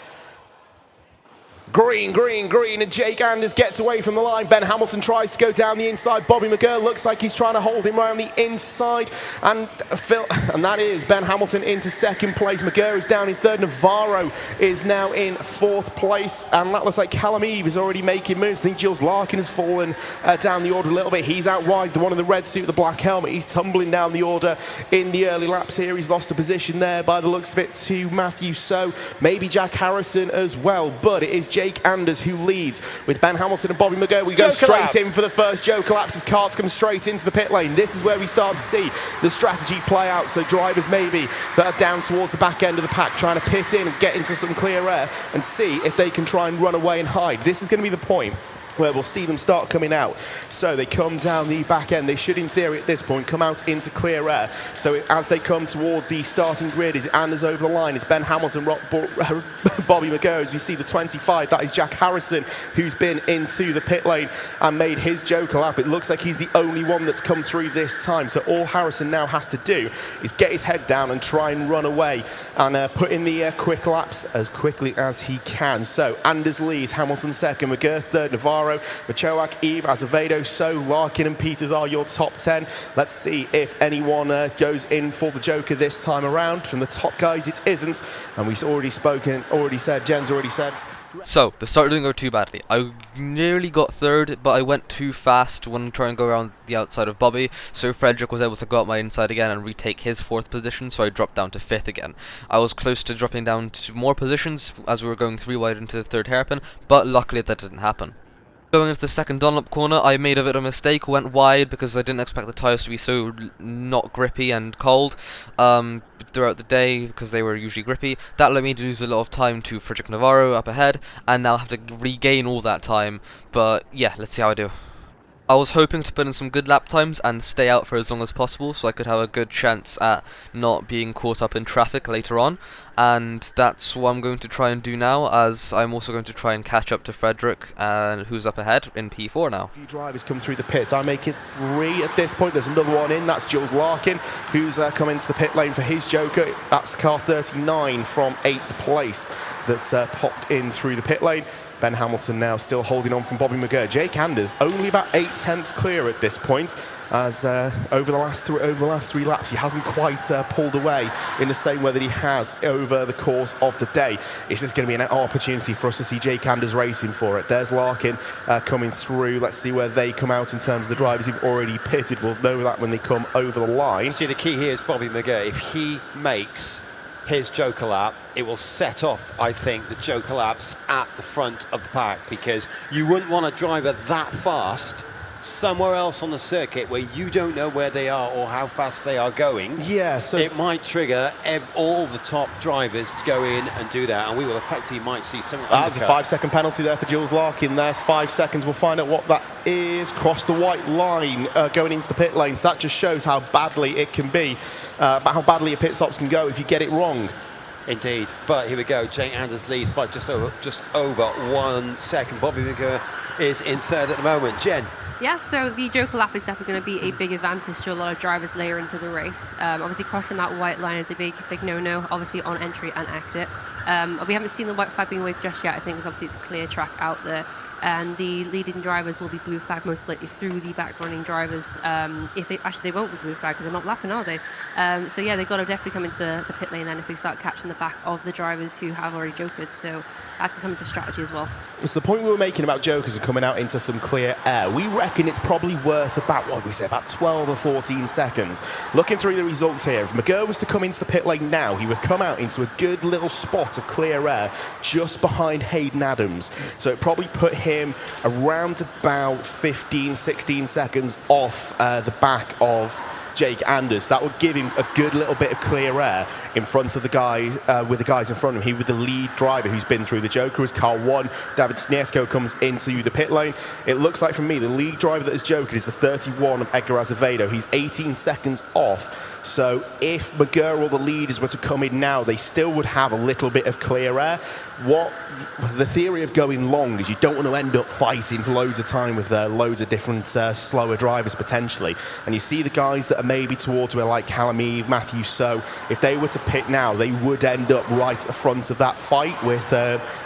Green, green, green, and Jake Anders gets away from the line. Ben Hamilton tries to go down the inside. Bobby McGurr looks like he's trying to hold him around the inside. And that is Ben Hamilton into second place. McGurr is down in third. Navarro is now in fourth place. And that looks like Callum Eve is already making moves. I think Jules Larkin has fallen down the order a little bit. He's out wide, the one in the red suit, the black helmet. He's tumbling down the order in the early laps here. He's lost a position there by the looks of it to Matthew So, maybe Jack Harrison as well. But it is Jake Anders who leads with Ben Hamilton and Bobby McGurr. We go straight in for the first Joker laps as karts come straight into the pit lane. This is where we start to see the strategy play out. So drivers maybe that are down towards the back end of the pack trying to pit in and get into some clear air and see if they can try and run away and hide. This is going to be the point where we'll see them start coming out. So they come down the back end. They should, in theory, at this point, come out into clear air. So as they come towards the starting grid, is Anders over the line? It's Ben Hamilton, Bobby McGurr. As you see the 25, that is Jack Harrison, who's been into the pit lane and made his Joker lap. It looks like he's the only one that's come through this time. So all Harrison now has to do is get his head down and try and run away and put in the quick laps as quickly as he can. So Anders leads, Hamilton second, McGurr third, Navarro, Machoak, Eve, Azevedo, So, Larkin and Peters are your top 10. Let's see if anyone goes in for the Joker this time around. From the top guys, it isn't. And we've Jen's already said. So, the start didn't go too badly. I nearly got third, but I went too fast when trying to go around the outside of Bobby, so Frederick was able to go up my inside again and retake his fourth position, so I dropped down to fifth again. I was close to dropping down to more positions as we were going 3 wide into the third hairpin, but luckily that didn't happen. Going into the second Dunlop corner, I made a bit of a mistake, went wide because I didn't expect the tyres to be so not grippy and cold throughout the day because they were usually grippy. That led me to lose a lot of time to Frederick Navarro up ahead, and now have to regain all that time, but yeah, let's see how I do. I was hoping to put in some good lap times and stay out for as long as possible so I could have a good chance at not being caught up in traffic later on, and that's what I'm going to try and do now, as I'm also going to try and catch up to Frederick, who's up ahead in P4 now. A few drivers come through the pits. I make it 3 at this point. There's another one in. That's Jules Larkin, who's come into the pit lane for his Joker. That's car 39 from 8th place that's popped in through the pit lane. Ben Hamilton now still holding on from Bobby McGurr. Jake Anders only about 8/10 clear at this point, as over the last 3 laps he hasn't quite pulled away in the same way that he has over the course of the day. It's just going to be an opportunity for us to see Jake Anders racing for it. There's Larkin coming through. Let's see where they come out in terms of the drivers who've already pitted. We'll know that when they come over the line. See, the key here is Bobby McGurr. If he makes his Joker lap, it will set off, I think, the Joker laps at the front of the pack, because you wouldn't want a driver that fast somewhere else on the circuit where you don't know where they are or how fast they are going. Yeah, so it might trigger all the top drivers to go in and do that, and we will effectively might see some that's a 5-second penalty there for Jules Larkin. There's 5 seconds. We'll find out what that is. Cross the white line going into the pit lane. So that just shows how badly it can be, how badly a pit stops can go if you get it wrong. Indeed, but here we go. Jake Anders leads by just over 1 second. Bobby McGurr is in third at the moment. Jen. Yeah, so the Joker lap is definitely going to be a big advantage to a lot of drivers later into the race. Obviously, crossing that white line is a big no-no, obviously on entry and exit. We haven't seen the white flag being waved just yet, I think, because obviously it's a clear track out there. And the leading drivers will be blue flag most likely through the back running drivers. They won't be blue flag because they're not lapping, are they? So yeah, they've got to definitely come into the pit lane then if we start catching the back of the drivers who have already jokered. So that's going to come into strategy as well. So the point we were making about Jokers and coming out into some clear air, we reckon it's probably worth about, what we say, about 12 or 14 seconds. Looking through the results here, if McGurr was to come into the pit lane now, he would come out into a good little spot of clear air just behind Hayden Adams. So it probably put him around about 15, 16 seconds off the back of Jake Anders. That would give him a good little bit of clear air in front of the guy, with the guys in front of him. He with the lead driver who's been through the Joker as car 1. David Sniesko comes into the pit lane. It looks like, from me, the lead driver that is Joker is the 31 of Edgar Azevedo. He's 18 seconds off. So if McGurr or the leaders were to come in now, they still would have a little bit of clear air. What the theory of going long is, you don't want to end up fighting for loads of time with loads of different slower drivers potentially. And you see the guys that are maybe towards where, like Callum Eve, Matthew So, if they were to pit now, they would end up right at the front of that fight with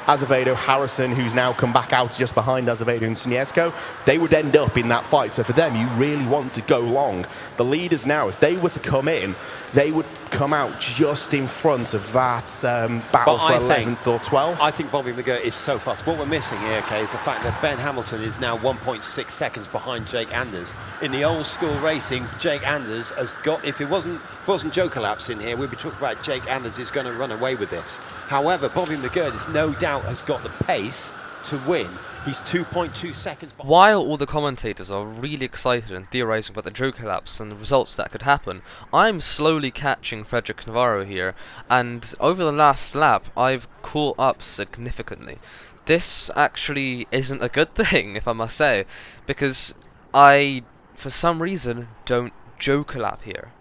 Azevedo, Harrison, who's now come back out just behind Azevedo and Sniesko. They would end up in that fight. So for them, you really want to go long. The leaders now, if they were to come in, they would come out just in front of that battle for 11th or 12th. I think Bobby McGurr is so fast. What we're missing here, okay, is the fact that Ben Hamilton is now 1.6 seconds behind Jake Anders. In the old school racing, Jake Anders has got, if it wasn't Joker laps in here, we'd be talking about Jake Anders is going to run away with this. However, Bobby McGurr, there's no doubt, has got the pace to win. He's 2.2 seconds behind. While all the commentators are really excited and theorising about the Joker laps and the results that could happen, I'm slowly catching Frederick Navarro here, and over the last lap I've caught up significantly. This actually isn't a good thing, if I must say, because I, for some reason, don't Joker lap here.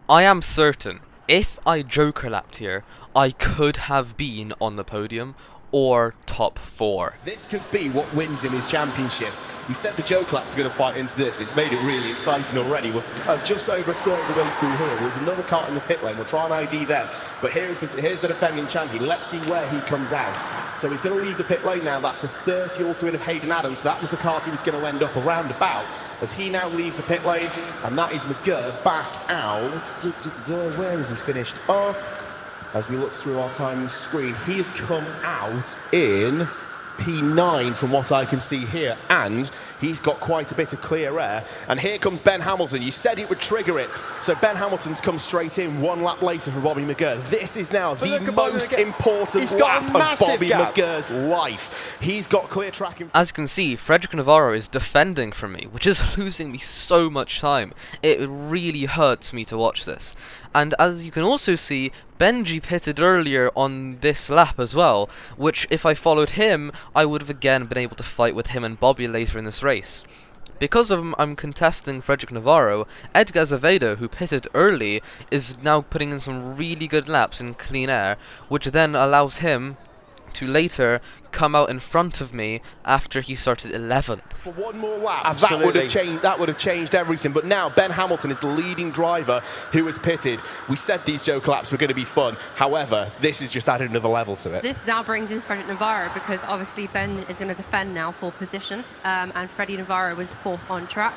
I am certain, if I Joker lapped here, I could have been on the podium or top 4. This could be what wins him his championship. We said the Joker laps are going to fight into this. It's made it really exciting already. With just over a third of the way through here, there's another car in the pit lane. We'll try and ID them. But here's the defending champion. Let's see where he comes out. So he's going to leave the pit lane now. That's the 30 also in of Hayden Adams. That was the car he was going to end up around about. As he now leaves the pit lane, and that is McGurr back out. Where is he finished up? As we look through our timing screen, he has come out in P9 from what I can see here, and he's got quite a bit of clear air. And here comes Ben Hamilton. You said it would trigger it. So Ben Hamilton's come straight in 1 lap later for Bobby McGurr. This is now the most important lap of Bobby McGurr's life. He's got clear track in. As you can see, Frederick Navarro is defending from me, which is losing me so much time. It really hurts me to watch this. And as you can also see, Benji pitted earlier on this lap as well, which if I followed him, I would have again been able to fight with him and Bobby later in this race. Because I'm contesting Frederick Navarro, Edgar Azevedo, who pitted early, is now putting in some really good laps in clean air, which then allows him to later come out in front of me after he started 11th. For one more lap, Absolutely. that would have changed everything. But now Ben Hamilton is the leading driver who has pitted. We said these Joker laps were going to be fun. However, this has just added another level to it. This now brings in Frederick Navarro, because obviously Ben is going to defend now for position, and Freddie Navarro was 4th on track.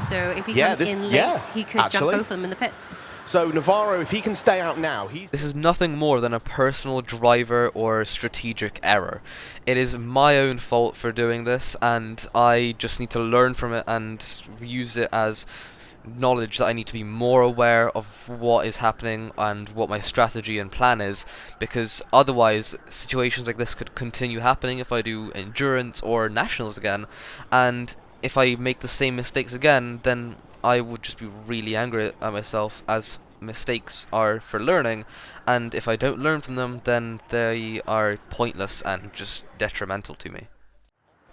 So if he comes in late, he could jump both of them in the pits. So Navarro, if he can stay out now, This is nothing more than a personal driver or strategic error. It is my own fault for doing this, and I just need to learn from it and use it as knowledge that I need to be more aware of what is happening and what my strategy and plan is, because otherwise situations like this could continue happening if I do endurance or nationals again, and if I make the same mistakes again, then I would just be really angry at myself, as mistakes are for learning, and if I don't learn from them, then they are pointless and just detrimental to me.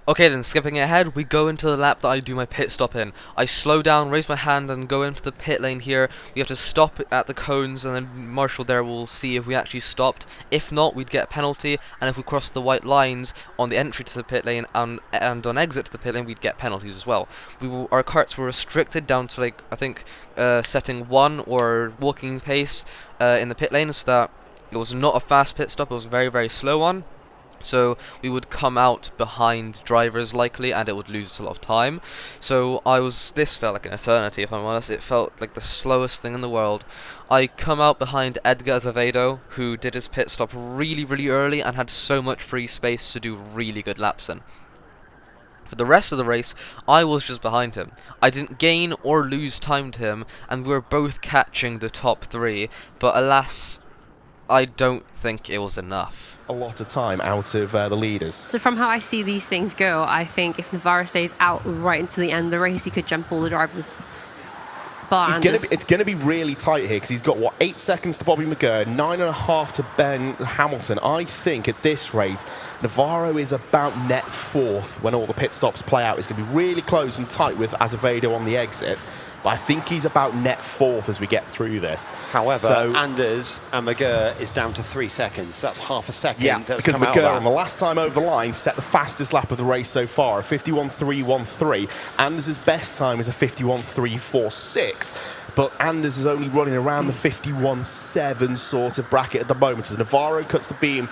Okay then, skipping ahead, we go into the lap that I do my pit stop in. I slow down, raise my hand and go into the pit lane here. We have to stop at the cones, and then Marshall there will see if we actually stopped. If not, we'd get a penalty, and if we cross the white lines on the entry to the pit lane and on exit to the pit lane, we'd get penalties as well. Our carts were restricted down to, like, I think setting 1 or walking pace in the pit lane, so that it was not a fast pit stop, it was a very, very slow one. So we would come out behind drivers likely, and it would lose us a lot of time. So this felt like an eternity, if I'm honest. It felt like the slowest thing in the world. I come out behind Edgar Azevedo, who did his pit stop really, really early and had so much free space to do really good laps in. For the rest of the race, I was just behind him. I didn't gain or lose time to him, and we were both catching the top 3, but alas, I don't think it was enough. a lot of time out of the leaders. So from how I see these things go, I think if Navarro stays out right into the end of the race, he could jump all the drivers. bar Anders. It's going to be really tight here because he's got, what, 8 seconds to Bobby McGurr, 9.5 to Ben Hamilton. I think at this rate, Navarro is about net 4th when all the pit stops play out. It's going to be really close and tight with Azevedo on the exit. But I think he's about net 4th as we get through this. However, Anders and McGurr is down to 3 seconds. That's half a second. Yeah, that's because come out of McGurr that. on the last time over the line set the fastest lap of the race so far, a 51.313. Anders' best time is a 51.346. But Anders is only running around the 51.7 sort of bracket at the moment as Navarro cuts the beam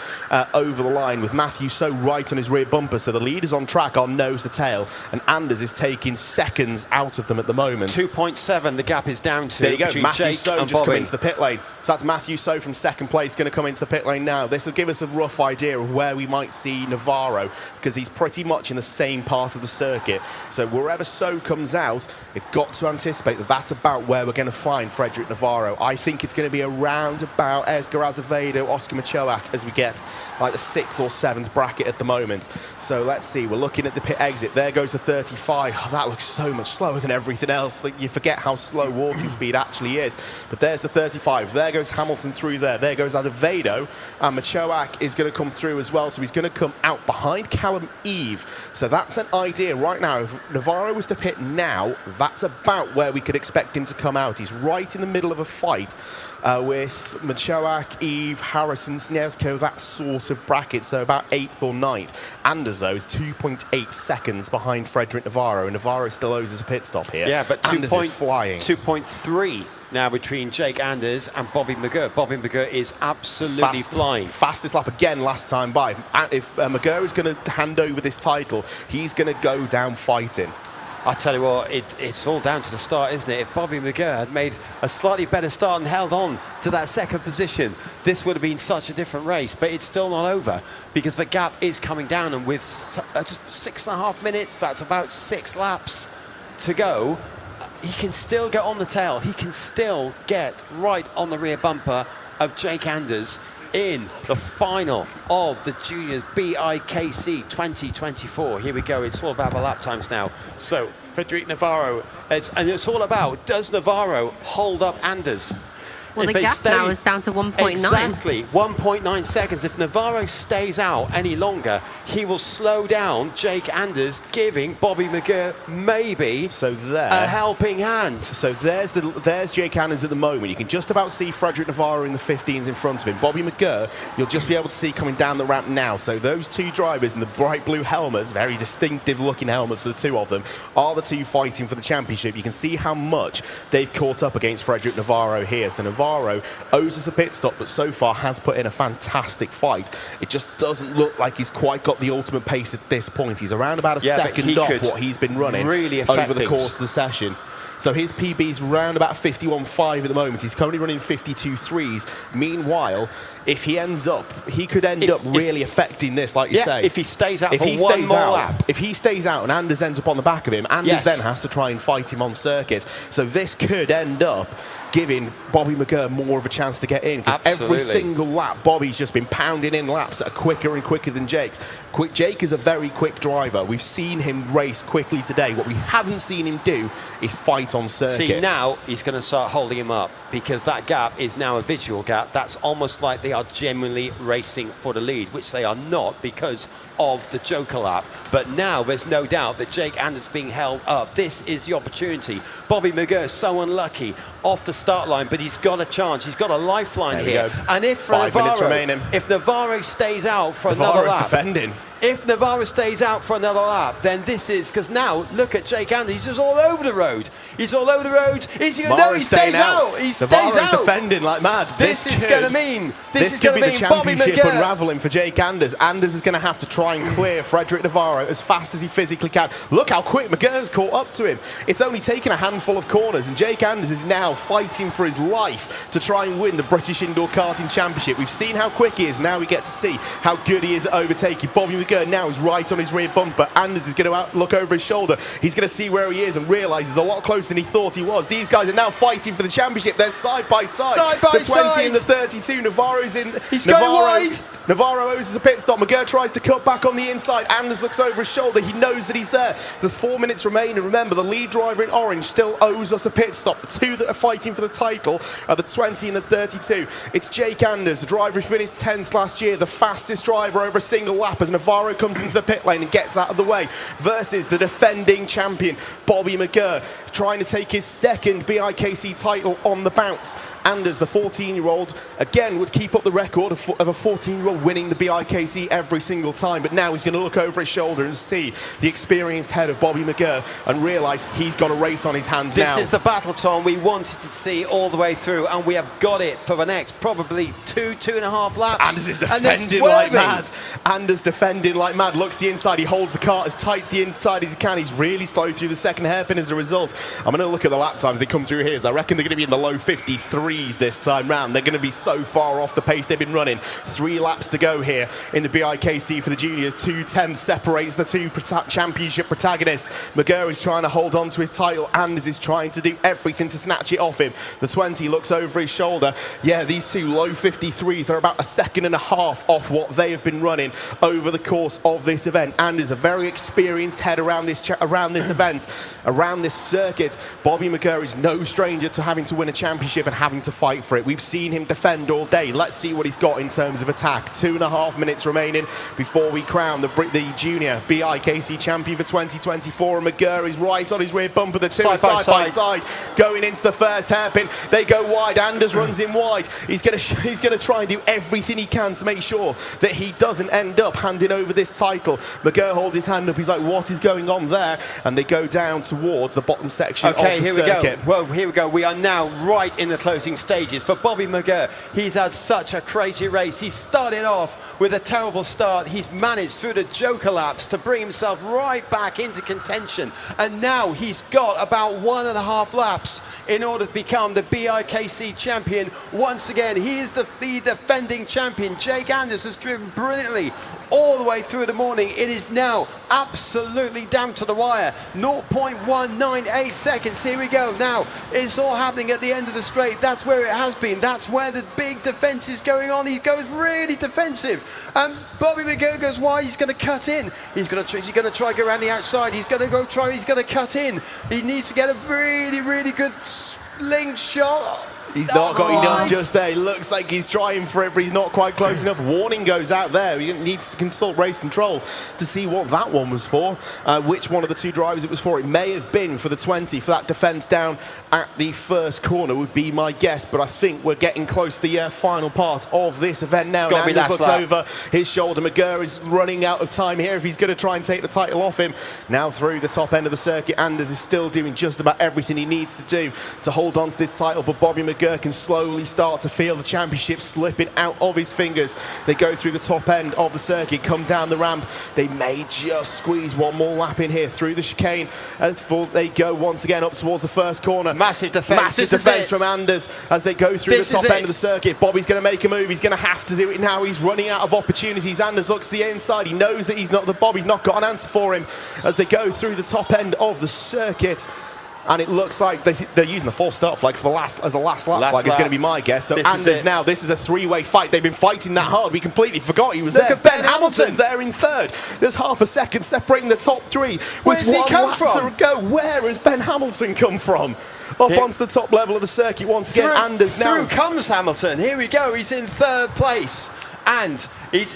over the line with Matthew so right on his rear bumper. So the leaders on track are nose to tail, and Anders is taking seconds out of them at the moment. 2.7 the gap is down to. There you go, between Matthew Jake So and just come Bobby. into the pit lane. So that's Matthew So from second place going to come into the pit lane now. This will give us a rough idea of where we might see Navarro because he's pretty much in the same part of the circuit. So wherever So comes out, we've got to anticipate that that's about where we're going to find Frederick Navarro. I think it's going to be around about Edgar Azevedo, Oscar Machoak as we get like the 6th or 7th bracket at the moment. So let's see, we're looking at the pit exit. There goes the 35. Oh, that looks so much slower than everything else. Like, you forget how slow walking speed actually is. But there's the 35. There goes Hamilton through there. There goes Azevedo. And Machoak is going to come through as well. So he's going to come out behind Callum Eve. So that's an idea right now. If Navarro was to pit now, that's about where we could expect him to come out. He's right in the middle of a fight with Machoak, Eve, Harrison, Snesko, that sort of bracket. So about 8th or 9th. Anders, though, is 2.8 seconds behind Frederick Navarro. And Navarro still owes us a pit stop here. Yeah, but Anders is flying. 2.3 now between Jake Anders and Bobby McGurr. Bobby McGurr is absolutely flying. Fastest lap again last time by. If McGurr is going to hand over this title, he's going to go down fighting. I tell you what, it's all down to the start, isn't it? If Bobby McGurr had made a slightly better start and held on to that second position, this would have been such a different race. But it's still not over because the gap is coming down, and with just 6.5 minutes, that's about 6 laps to go, he can still get on the tail. He can still get right on the rear bumper of Jake Anders in the final of the Juniors BIKC 2024. Here we go, it's all about the lap times now. So Frederick Navarro, and it's all about, does Navarro hold up Anders? Well, If the they gap stay- now is down to 1.9. Exactly, 1.9 seconds. If Navarro stays out any longer, he will slow down Jake Anders, giving Bobby McGurr maybe a helping hand. So there's Jake Anders at the moment. You can just about see Frederick Navarro in the 15s in front of him. Bobby McGurr, you'll just be able to see coming down the ramp now. So those two drivers in the bright blue helmets, very distinctive looking helmets for the two of them, are the two fighting for the championship. You can see how much they've caught up against Frederick Navarro here. So Navarro owes us a pit stop, but so far has put in a fantastic fight. It just doesn't look like he's quite got the ultimate pace at this point. He's around about a second off what he's been running really affect over the things. course of the session. So his PB's round about 51.5 at the moment. He's currently running 52.3s. Meanwhile, if he ends up, he could end up really affecting this, like you say. If he stays out for one more lap. If he stays out and Anders ends up on the back of him, Anders then has to try and fight him on circuit. So this could end up giving Bobby McGurr more of a chance to get in, because every single lap Bobby's just been pounding in laps that are quicker and quicker than Jake's. Jake is a very quick driver. We've seen him race quickly today. What we haven't seen him do is fight on circuit. See, now he's going to start holding him up, because that gap is now a visual gap. That's almost like they are genuinely racing for the lead, which they are not because of the Joker lap. But now there's no doubt that Jake Anders being held up. This is the opportunity. Bobby McGurr so unlucky off the start line, but he's got a chance. He's got a lifeline here. And if Navarro stays out for another lap, if Navarro stays out for another lap, then this is, because now look at Jake Anders. He's just all over the road. He's all over the road. No, he stays out. He stays out. Defending like mad. This is going to mean. This is could going be to the mean Bobby championship McGurr unraveling for Jake Anders. Anders is going to have to try and clear Frederick Navarro as fast as he physically can. Look how quick McGurr's caught up to him. It's only taken a handful of corners, and Jake Anders is now fighting for his life to try and win the British Indoor Karting Championship. We've seen how quick he is. Now we get to see how good he is at overtaking. Bobby McGurr now is right on his rear bumper. Anders is going to look over his shoulder. He's going to see where he is and realise he's a lot closer than he thought he was. These guys are now fighting for the championship. They're side by side. Side by the 20 side. and the 32. Navarro's in. He's going wide. Navarro owes us a pit stop. McGurr tries to cut back on the inside. Anders looks over his shoulder. He knows that he's there. There's 4 minutes remaining. Remember, the lead driver in orange still owes us a pit stop. The two that are fighting for the title are the 20 and the 32. It's Jake Anders, the driver who finished 10th last year, the fastest driver over a single lap as Navarro comes into the pit lane and gets out of the way, versus the defending champion, Bobby McGurr, trying to take his second BIKC title on the bounce. Anders, the 14-year-old, again would keep up the record of a 14-year-old winning the BIKC every single time, but now he's going to look over his shoulder and see the experienced head of Bobby McGurr and realise he's got a race on his hands now. This is the battle, Tom, we wanted to see all the way through, and we have got it for the next probably 2.5 laps. Anders is defending like mad. Anders defending like mad. Looks to the inside. He holds the car as tight to the inside as he can. He's really slow through the second hairpin as a result. I'm going to look at the lap times they come through here. I reckon they're going to be in the low 53s this time round. They're going to be so far off the pace they've been running. 3 laps to go here in the BIKC for the juniors. 2:10 separates the two championship protagonists. McGurr is trying to hold on to his title. Anders is trying to do everything to snatch it off him. The 20 looks over his shoulder. Yeah, these two low 53s, they're about 1.5 seconds off what they have been running over the course of this event. Anders, a very experienced head around this event, around this circuit. Bobby McGurr is no stranger to having to win a championship and having to fight for it. We've seen him defend all day. Let's see what he's got in terms of attack. 2.5 minutes remaining before we crown the junior BIKC champion for 2024. And McGurr is right on his rear bumper. The two side by side going into the first hairpin. They go wide. Anders runs in wide. He's going to try and do everything he can to make sure that he doesn't end up handing over this title. McGurr holds his hand up. He's like, what is going on there? And they go down towards the bottom section of the circuit. Okay, here we go. Well, here we go. We are now right in the closing stages for Bobby McGurr. He's had such a crazy race. He started off with a terrible start. He's managed through the Joker laps to bring himself right back into contention. And now he's got about 1.5 laps in order to become the BIKC champion. Once again, he is the defending champion. Jake Anders has driven brilliantly all the way through the morning. It is now absolutely down to the wire. 0.198 seconds. Here we go. Now it's all happening at the end of the straight. That's where it has been. That's where the big defense is going on. He goes really defensive. And Bobby McGurr goes wide. He's going to cut in. He's going to try to go around the outside. He's going to cut in. He needs to get a really good slingshot. He's not got enough just there. He looks like he's trying for it, but he's not quite close enough. Warning goes out there. He needs to consult race control to see what that one was for, which one of the two drivers it was for. It may have been for the 20, for that defence down at the first corner would be my guess, but I think we're getting close to the final part of this event now. Anders looks over his shoulder. McGurr is running out of time here if he's going to try and take the title off him. Now through the top end of the circuit, Anders is still doing just about everything he needs to do to hold on to this title, but Bobby McGurr can slowly start to feel the championship slipping out of his fingers. They go through the top end of the circuit, come down the ramp. They may just squeeze one more lap in here through the chicane. As they go once again up towards the first corner. Massive defence from Anders as they go through the top end of the circuit. Bobby's going to make a move. He's going to have to do it now. He's running out of opportunities. Anders looks to the inside. He knows that Bobby's not got an answer for him as they go through the top end of the circuit. And it looks like they're using the full start flag for the last lap flag is going to be my guess. So Anders now, this is a 3-way fight. They've been fighting that hard. We completely forgot he was there. Look at Ben Hamilton's there in third. There's 0.5 second separating the top three. Where's he come from? Where has Ben Hamilton come from? Up onto the top level of the circuit once again. Anders now. Through comes Hamilton. Here we go. He's in third place. And he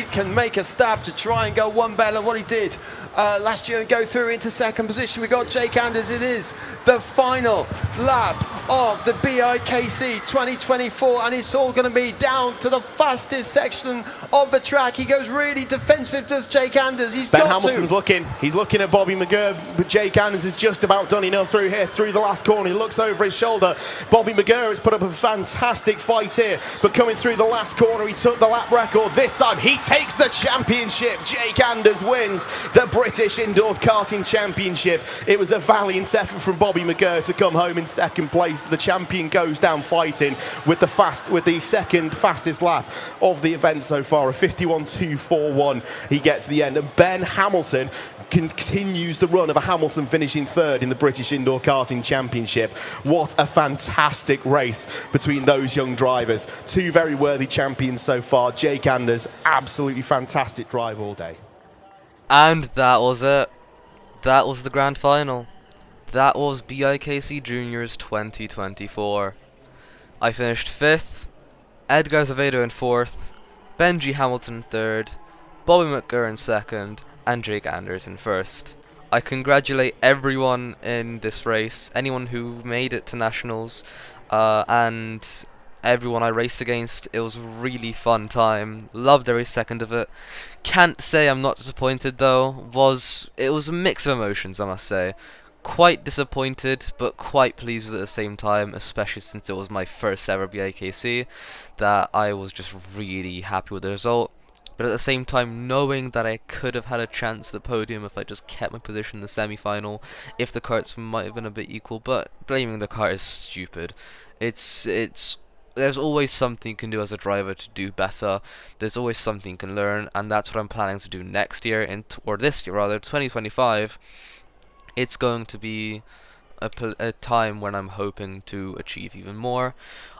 can make a stab to try and go one better than what he did last year and go through into second position. We got Jake Anders. It is the final lap of the BIKC 2024, and it's all going to be down to the fastest section of the track. He goes really defensive, does Jake Anders. Ben Hamilton's looking. He's looking at Bobby McGurr, but Jake Anders is just about done enough through here, through the last corner. He looks over his shoulder. Bobby McGurr has put up a fantastic fight here, but coming through the last corner, he took the lap record. This time, he takes the championship. Jake Anders wins the British Indoor Karting Championship. It was a valiant effort from Bobby McGurr to come home in second place as the champion goes down fighting with the second fastest lap of the event so far, a 51.241. He gets to the end, and Ben Hamilton continues the run of a Hamilton finishing third in the British Indoor Karting Championship. What a fantastic race between those young drivers. Two very worthy champions so far. Jake Anders, absolutely fantastic drive all day. And that was it. That was the grand final. That was BIKC Juniors 2024. I finished 5th, Edgar Azevedo in 4th, Benji Hamilton in 3rd, Bobby McGurr in 2nd, and Jake Anders in 1st. I congratulate everyone in this race, anyone who made it to Nationals, and everyone I raced against. It was a really fun time. Loved every second of it. Can't say I'm not disappointed though. It was a mix of emotions, I must say. Quite disappointed, but quite pleased with it at the same time, especially since it was my first ever BIKC, that I was just really happy with the result. But at the same time, knowing that I could have had a chance at the podium if I just kept my position in the semi-final, if the karts might have been a bit equal, but blaming the kart is stupid. There's always something you can do as a driver to do better. There's always something you can learn, and that's what I'm planning to do next year, or this year rather, 2025. It's going to be a time when I'm hoping to achieve even more.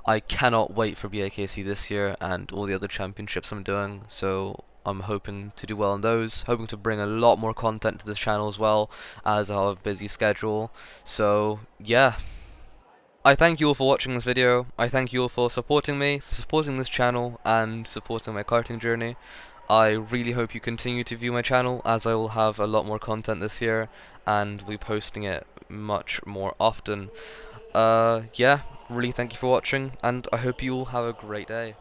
I cannot wait for BIKC this year and all the other championships I'm doing, so I'm hoping to do well in those, hoping to bring a lot more content to this channel as well, as I have a busy schedule. So yeah, I thank you all for watching this video. I thank you all for supporting me, for supporting this channel, and supporting my karting journey. I really hope you continue to view my channel, as I will have a lot more content this year, and we'll be posting it much more often. Yeah, really thank you for watching, and I hope you all have a great day.